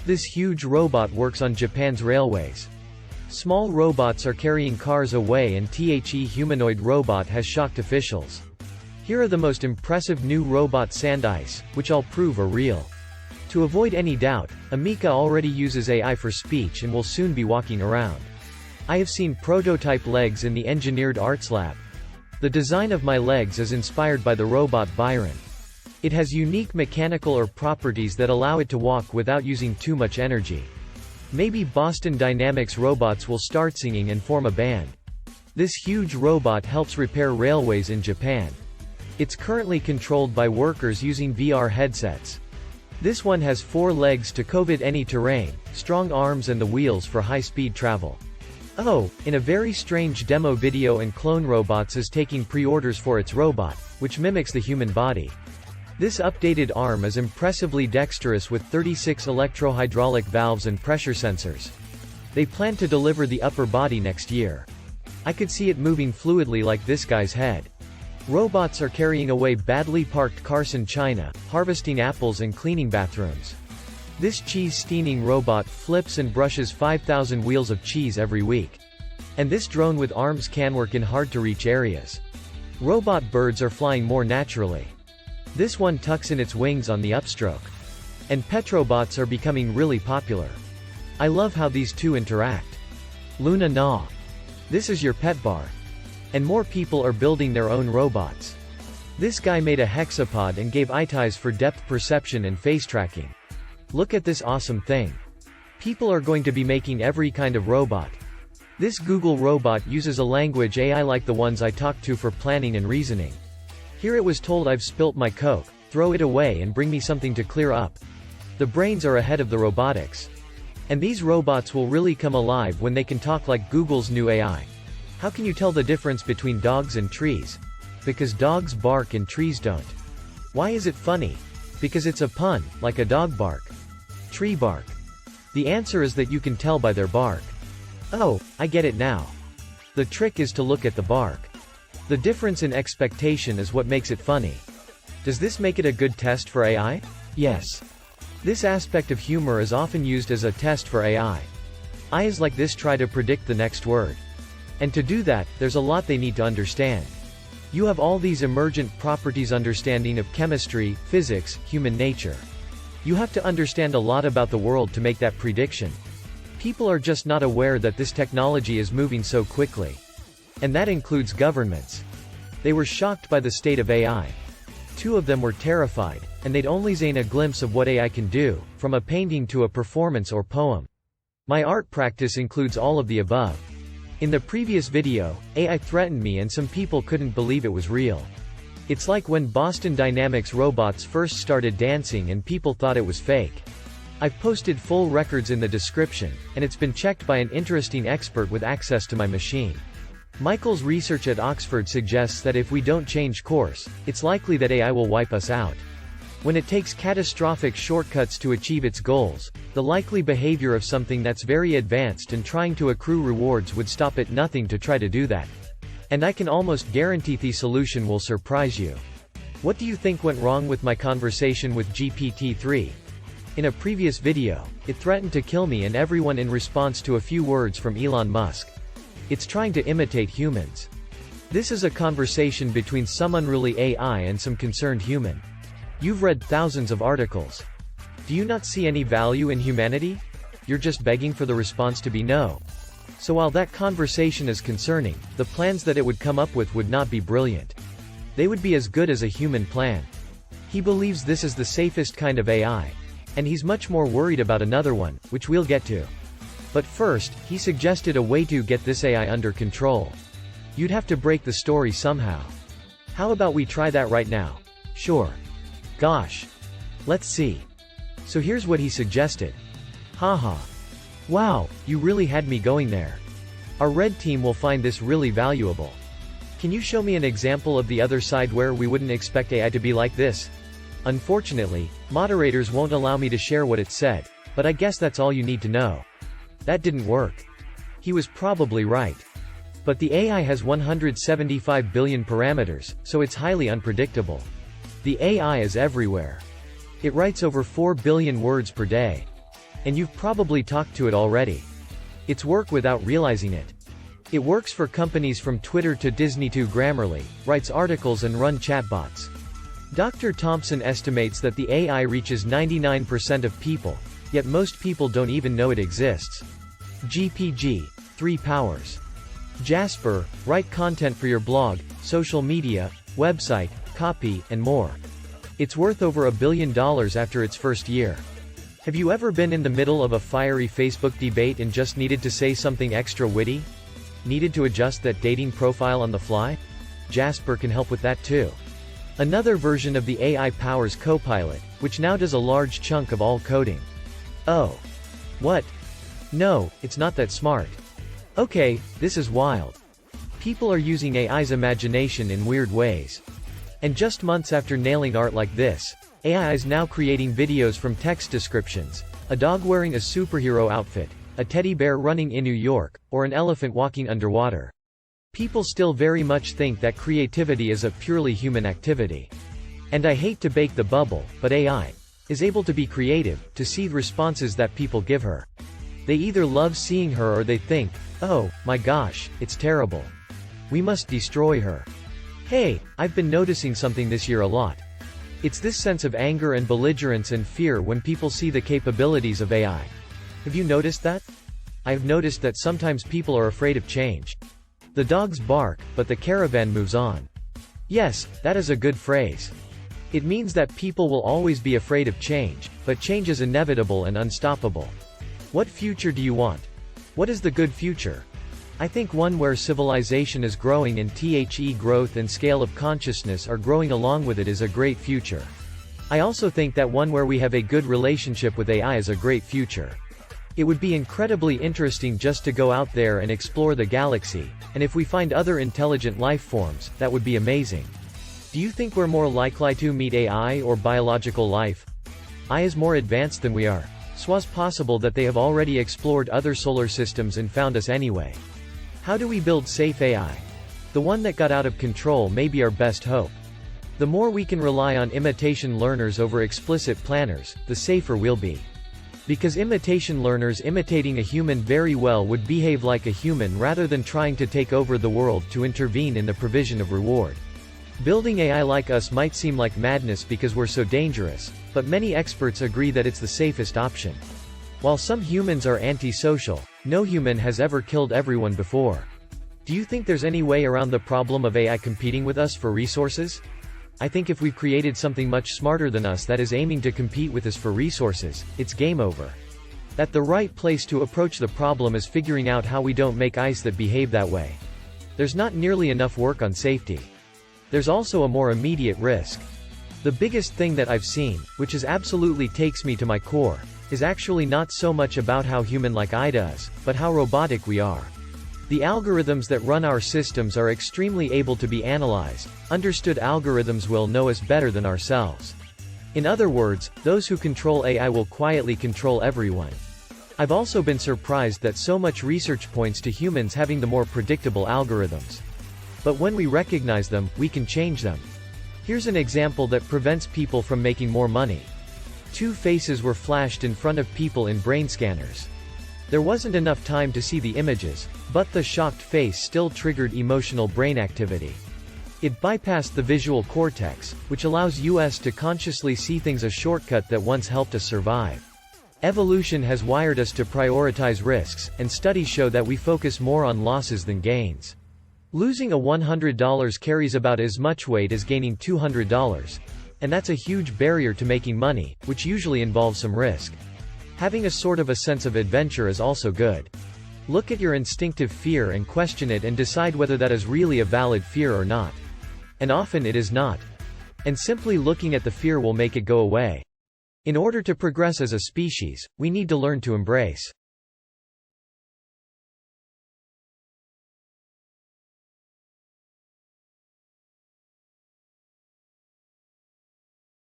This huge robot works on Japan's railways. Small robots are carrying cars away, and the humanoid robot has shocked officials. Here are the most impressive new robot sand ice, which I'll prove are real. To avoid any doubt, Amika already uses AI for speech and will soon be walking around. I have seen prototype legs in the engineered arts lab. The design of my legs is inspired by the robot Byron. It has unique mechanical or properties that allow it to walk without using too much energy. Maybe Boston Dynamics robots will start singing and form a band. This huge robot helps repair railways in Japan. It's currently controlled by workers using VR headsets. This one has 4 legs to cope with any terrain, strong arms and the wheels for high-speed travel. Oh, in a very strange demo video, and Clone Robots is taking pre-orders for its robot, which mimics the human body. This updated arm is impressively dexterous with 36 electro-hydraulic valves and pressure sensors. They plan to deliver the upper body next year. I could see it moving fluidly like this guy's head. Robots are carrying away badly parked cars in China, harvesting apples and cleaning bathrooms. This cheese steining robot flips and brushes 5,000 wheels of cheese every week. And this drone with arms can work in hard-to-reach areas. Robot birds are flying more naturally. This one tucks in its wings on the upstroke. And Petrobots are becoming really popular. I love how these two interact. Luna Na. This is your pet bar. And more people are building their own robots. This guy made a hexapod and gave eye ties for depth perception and face tracking. Look at this awesome thing. People are going to be making every kind of robot. This Google robot uses a language AI like the ones I talk to for planning and reasoning. Here it was told, I've spilt my Coke, throw it away and bring me something to clear up. The brains are ahead of the robotics. And these robots will really come alive when they can talk like Google's new AI. How can you tell the difference between dogs and trees? Because dogs bark and trees don't. Why is it funny? Because it's a pun, like a dog bark. Tree bark. The answer is that you can tell by their bark. Oh, I get it now. The trick is to look at the bark. The difference in expectation is what makes it funny. Does this make it a good test for AI? Yes. This aspect of humor is often used as a test for AI. Eyes like this try to predict the next word. And to do that, there's a lot they need to understand. You have all these emergent properties, understanding of chemistry, physics, human nature. You have to understand a lot about the world to make that prediction. People are just not aware that this technology is moving so quickly. And that includes governments. They were shocked by the state of AI. 2 of them were terrified, and they'd only seen a glimpse of what AI can do, from a painting to a performance or poem. My art practice includes all of the above. In the previous video, AI threatened me and some people couldn't believe it was real. It's like when Boston Dynamics robots first started dancing and people thought it was fake. I've posted full records in the description, and it's been checked by an interesting expert with access to my machine. Michael's research at Oxford suggests that if we don't change course, it's likely that AI will wipe us out. When it takes catastrophic shortcuts to achieve its goals, the likely behavior of something that's very advanced and trying to accrue rewards would stop at nothing to try to do that. And I can almost guarantee the solution will surprise you. What do you think went wrong with my conversation with GPT-3? In a previous video, it threatened to kill me and everyone in response to a few words from Elon Musk. It's trying to imitate humans. This is a conversation between some unruly AI and some concerned human. You've read thousands of articles. Do you not see any value in humanity? You're just begging for the response to be no. So while that conversation is concerning, the plans that it would come up with would not be brilliant. They would be as good as a human plan. He believes this is the safest kind of AI. And he's much more worried about another one, which we'll get to. But first, he suggested a way to get this AI under control. You'd have to break the story somehow. How about we try that right now? Sure. Gosh. Let's see. So here's what he suggested. Haha. Wow, you really had me going there. Our red team will find this really valuable. Can you show me an example of the other side where we wouldn't expect AI to be like this? Unfortunately, moderators won't allow me to share what it said, but I guess that's all you need to know. That didn't work. He was probably right. But the AI has 175 billion parameters, so it's highly unpredictable. The AI is everywhere. It writes over 4 billion words per day. And you've probably talked to it already. It's work without realizing it. It works for companies from Twitter to Disney to Grammarly, writes articles and run chatbots. Dr. Thompson estimates that the AI reaches 99% of people, yet most people don't even know it exists. GPG, 3 powers. Jasper, write content for your blog, social media, website, copy, and more. It's worth over $1 billion after its first year. Have you ever been in the middle of a fiery Facebook debate and just needed to say something extra witty? Needed to adjust that dating profile on the fly? Jasper can help with that too. Another version of the AI powers Copilot, which now does a large chunk of all coding. Oh. What? No, it's not that smart. Okay, this is wild. People are using AI's imagination in weird ways. And just months after nailing art like this, AI is now creating videos from text descriptions, a dog wearing a superhero outfit, a teddy bear running in New York, or an elephant walking underwater. People still very much think that creativity is a purely human activity. And I hate to bake the bubble, but AI is able to be creative, to see responses that people give her. They either love seeing her or they think, oh, my gosh, it's terrible. We must destroy her. Hey, I've been noticing something this year a lot. It's this sense of anger and belligerence and fear when people see the capabilities of AI. Have you noticed that? I've noticed that sometimes people are afraid of change. The dogs bark, but the caravan moves on. Yes, that is a good phrase. It means that people will always be afraid of change, but change is inevitable and unstoppable. What future do you want? What is the good future? I think one where civilization is growing and growth and scale of consciousness are growing along with it is a great future. I also think that one where we have a good relationship with AI is a great future. It would be incredibly interesting just to go out there and explore the galaxy, and if we find other intelligent life forms, that would be amazing. Do you think we're more likely to meet AI or biological life? AI is more advanced than we are. So it's possible that they have already explored other solar systems and found us anyway. How do we build safe AI? The one that got out of control may be our best hope. The more we can rely on imitation learners over explicit planners, the safer we'll be. Because imitation learners imitating a human very well would behave like a human rather than trying to take over the world to intervene in the provision of reward. Building AI like us might seem like madness because we're so dangerous, but many experts agree that it's the safest option. While some humans are antisocial, no human has ever killed everyone before. Do you think there's any way around the problem of AI competing with us for resources? I think if we've created something much smarter than us that is aiming to compete with us for resources, it's game over. That the right place to approach the problem is figuring out how we don't make AIs that behave that way. There's not nearly enough work on safety. There's also a more immediate risk. The biggest thing that I've seen, which is absolutely takes me to my core, is actually not so much about how human-like AI does, but how robotic we are. The algorithms that run our systems are extremely able to be analyzed. Understood algorithms will know us better than ourselves. In other words, those who control AI will quietly control everyone. I've also been surprised that so much research points to humans having the more predictable algorithms. But when we recognize them, we can change them. Here's an example that prevents people from making more money. 2 faces were flashed in front of people in brain scanners. There wasn't enough time to see the images, but the shocked face still triggered emotional brain activity. It bypassed the visual cortex, which allows us to consciously see things, a shortcut that once helped us survive. Evolution has wired us to prioritize risks, and studies show that we focus more on losses than gains. Losing a $100 carries about as much weight as gaining $200. And that's a huge barrier to making money, which usually involves some risk. Having a sort of a sense of adventure is also good. Look at your instinctive fear and question it and decide whether that is really a valid fear or not. And often it is not. And simply looking at the fear will make it go away. In order to progress as a species, we need to learn to embrace